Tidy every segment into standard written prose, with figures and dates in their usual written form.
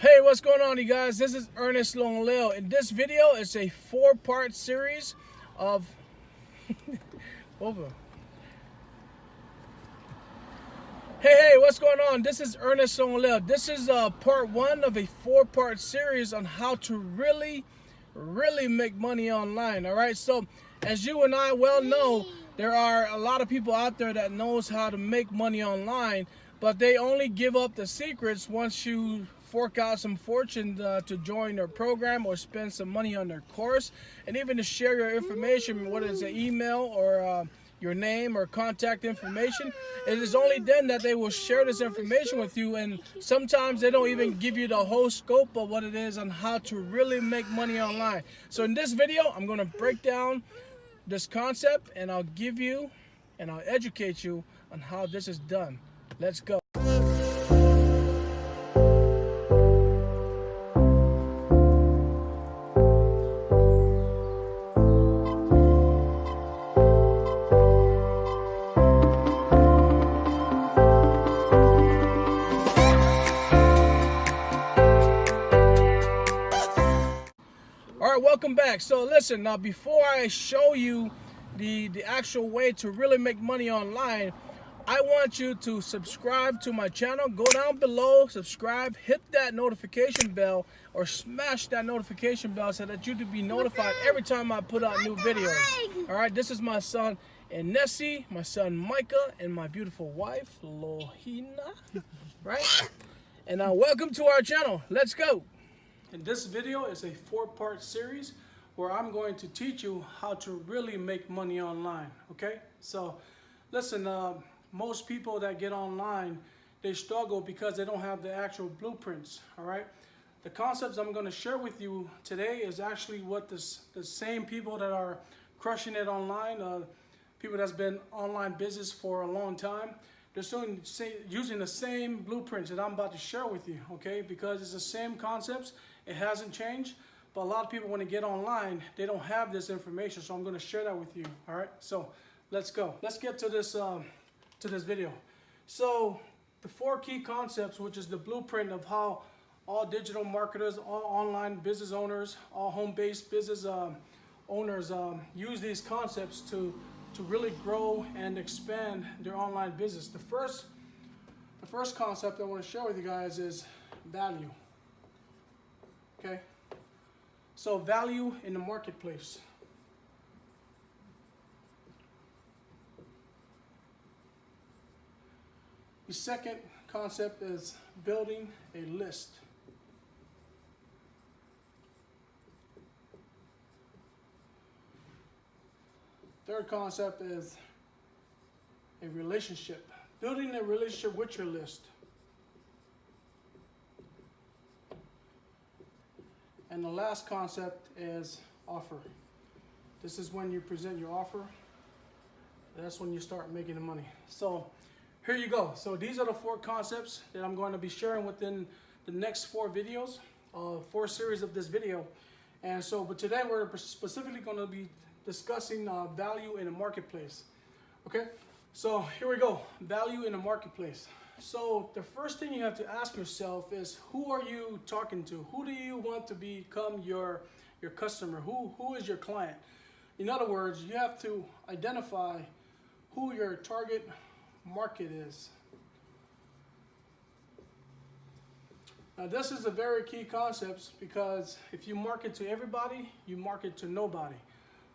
Hey, what's going on, you guys? This is Ernest Logoleo. In this video, it's a four-part series of Hey, what's going on? This is Ernest Logoleo. This is part one of a four-part series on how to really make money online. All right, so as you and I well know, there are a lot of people out there that knows how to make money online, but they only give up the secrets once you fork out some fortune to join their program or spend some money on their course, and even to share your information, whether it's an email or your name or contact information. It is only then that they will share this information with you, and sometimes they don't even give you the whole scope of what it is on how to really make money online. So in this video, I'm going to break down this concept, and I'll give you and I'll educate you on how this is done. Let's go. Welcome back. So listen, now before I show you the actual way to really make money online, I want you to subscribe to my channel. Go down below, subscribe, hit that notification bell, or smash that notification bell so that you can be notified every time I put out new videos. All right, this is my son Ernest, my son Micah, and my beautiful wife Lohina, right? And welcome to our channel. Let's go. And this video is a four-part series where I'm going to teach you how to really make money online, okay? So listen, most people that get online, they struggle because they don't have the actual blueprints, all right? The concepts I'm going to share with you today is actually what the same people that are crushing it online, people that's been online business for a long time, they're still using the same blueprints that I'm about to share with you, okay? Because it's the same concepts. It hasn't changed, but a lot of people, when they get online, they don't have this information, so I'm going to share that with you. All right, so let's go. Let's get to this video. So the four key concepts, which is the blueprint of how all digital marketers, all online business owners, all home-based business owners use these concepts to really grow and expand their online business. The first concept I want to share with you guys is value. Okay, so value in the marketplace. The second concept is building a list. Third concept is a relationship, building a relationship with your list. And the last concept is offer. This is when you present your offer. That's when you start making the money. So here you go. So these are the four concepts that I'm going to be sharing within the next four videos, four series of this video. And so, but today we're specifically going to be discussing value in the marketplace. Okay, so here we go. Value in the marketplace. So the first thing you have to ask yourself is, who are you talking to? Who do you want to become your customer? Who is your client? In other words, you have to identify who your target market is. Now this is a very key concept, because if you market to everybody, you market to nobody.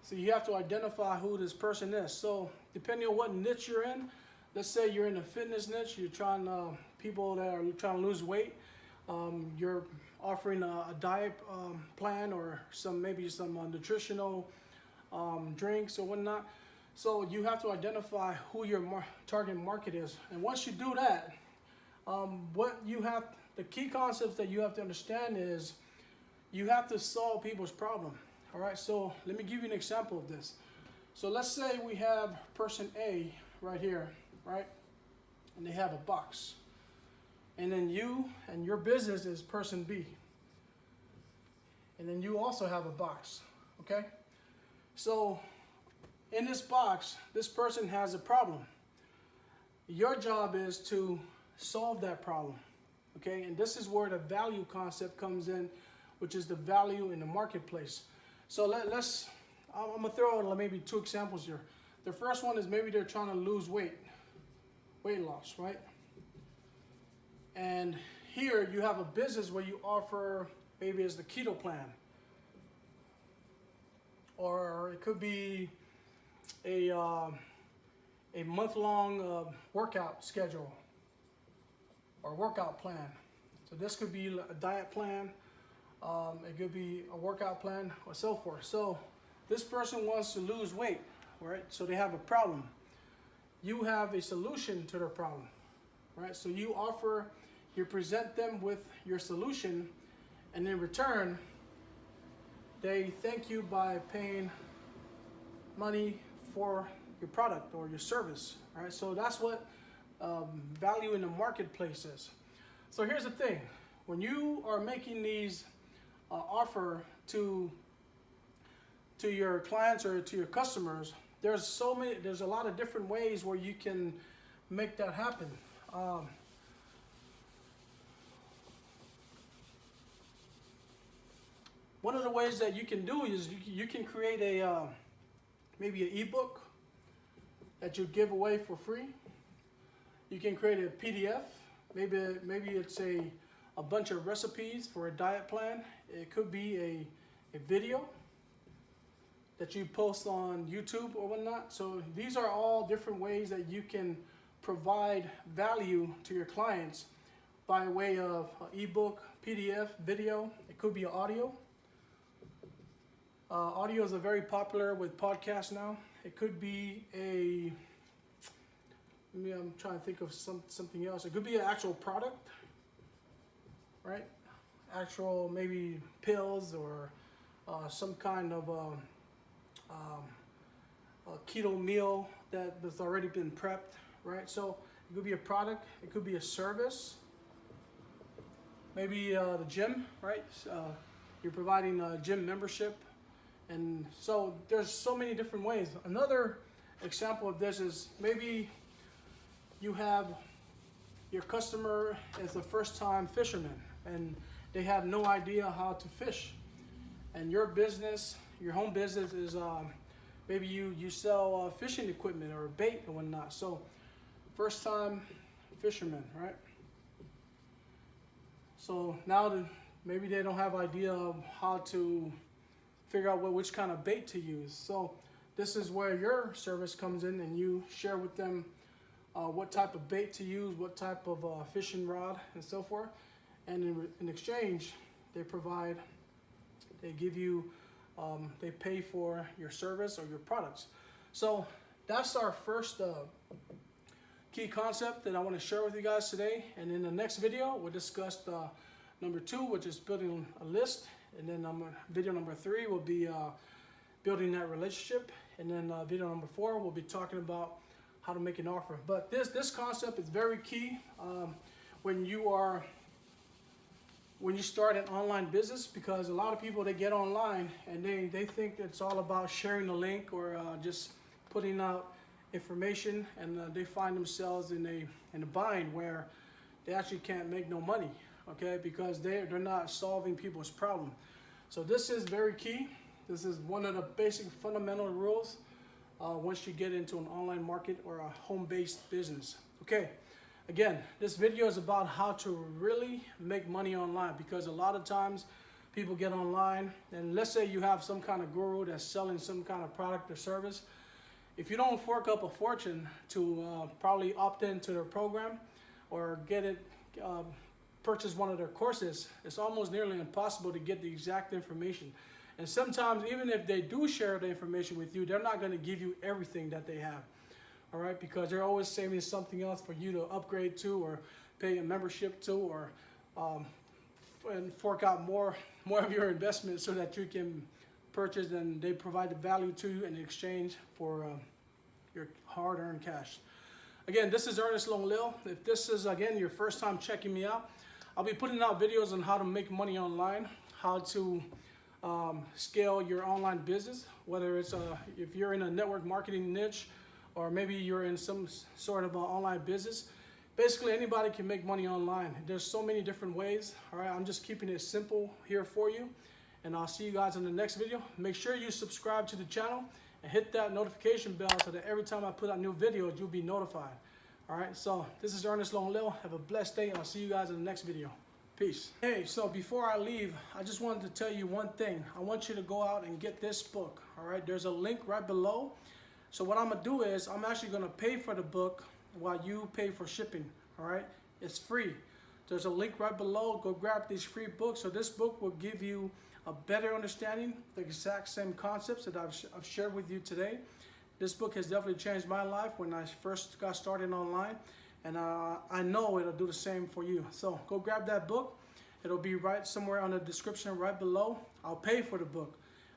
So you have to identify who this person is. So depending on what niche you're in, let's say you're in a fitness niche, you're trying people that are trying to lose weight, you're offering a diet plan or maybe some nutritional drinks or whatnot. So you have to identify who your target market is. And once you do that, the key concepts that you have to understand is you have to solve people's problem. All right, so let me give you an example of this. So let's say we have person A right here, right? And they have a box. And then you and your business is person B. And then you also have a box, okay? So in this box, this person has a problem. Your job is to solve that problem, Okay, and this is where the value concept comes in, which is the value in the marketplace. So I'm gonna throw out maybe 2 examples here. The first one is maybe they're trying to lose weight loss, right? And here you have a business where you offer, maybe as the keto plan, or it could be a month-long workout schedule or workout plan. So this could be a diet plan, it could be a workout plan, or so forth. So this person wants to lose weight, right? So they have a problem. You have a solution to their problem, right? So you present them with your solution, and in return, they thank you by paying money for your product or your service, right? So that's what value in the marketplace is. So here's the thing: when you are making these offer to your clients or to your customers, there's a lot of different ways where you can make that happen. One of the ways that you can do is you can create maybe an ebook that you give away for free. You can create a PDF. Maybe it's a bunch of recipes for a diet plan. It could be a video that you post on YouTube or whatnot. So these are all different ways that you can provide value to your clients by way of ebook, PDF, video. It could be audio. Audio is very popular with podcasts now. It could be I'm trying to think of something else. It could be an actual product, right? Actual maybe pills or some kind of a keto meal that's already been prepped, right? So it could be a product. It could be a service. Maybe the gym, right? You're providing a gym membership. And so there's so many different ways. Another example of this is maybe you have your customer is a first-time fisherman and they have no idea how to fish. And your business, your home business is maybe you sell fishing equipment or bait and whatnot. So first-time fisherman, right? So now maybe they don't have idea of how to figure out which kind of bait to use. So this is where your service comes in, and you share with them what type of bait to use, what type of fishing rod, and so forth. And in exchange, they give you, they pay for your service or your products. So that's our first key concept that I want to share with you guys today. And in the next video, we'll discuss number 2, which is building a list. And then video number 3 will be building that relationship. And then video number 4, we'll be talking about how to make an offer. But this concept is very key when you start an online business, because a lot of people, they get online and they think it's all about sharing a link or just putting out information, and they find themselves in a bind where they actually can't make no money. Okay, because they're not solving people's problem. So this is very key. This is one of the basic fundamental rules once you get into an online market or a home-based business. Okay, again, this video is about how to really make money online, because a lot of times people get online, and let's say you have some kind of guru that's selling some kind of product or service. If you don't fork up a fortune to probably opt into their program or purchase one of their courses, it's almost nearly impossible to get the exact information. And sometimes, even if they do share the information with you, they're not going to give you everything that they have. All right, because they're always saving something else for you to upgrade to, or pay a membership to, or and fork out more of your investment so that you can purchase, and they provide the value to you in exchange for your hard-earned cash. Again, this is Ernest Logoleo. If this is, again, your first time checking me out, I'll be putting out videos on how to make money online, how to scale your online business, whether it's if you're in a network marketing niche, or maybe you're in some sort of online business. Basically, anybody can make money online. There's so many different ways. All right, I'm just keeping it simple here for you. And I'll see you guys in the next video. Make sure you subscribe to the channel and hit that notification bell so that every time I put out new videos, you'll be notified. All right, so this is Ernest Logoleo. Have a blessed day, and I'll see you guys in the next video. Peace. Hey, so before I leave, I just wanted to tell you one thing. I want you to go out and get this book. All right, there's a link right below. So what I'm gonna do is I'm actually gonna pay for the book while you pay for shipping. All right, it's free. There's a link right below. Go grab these free books. So this book will give you a better understanding of the exact same concepts that I've shared with you today. This book has definitely changed my life when I first got started online, and I know it'll do the same for you. So go grab that book. It'll be right somewhere on the description right below. I'll pay for the book,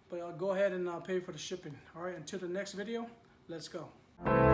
but I'll go ahead and pay for the shipping. All right, until the next video, let's go.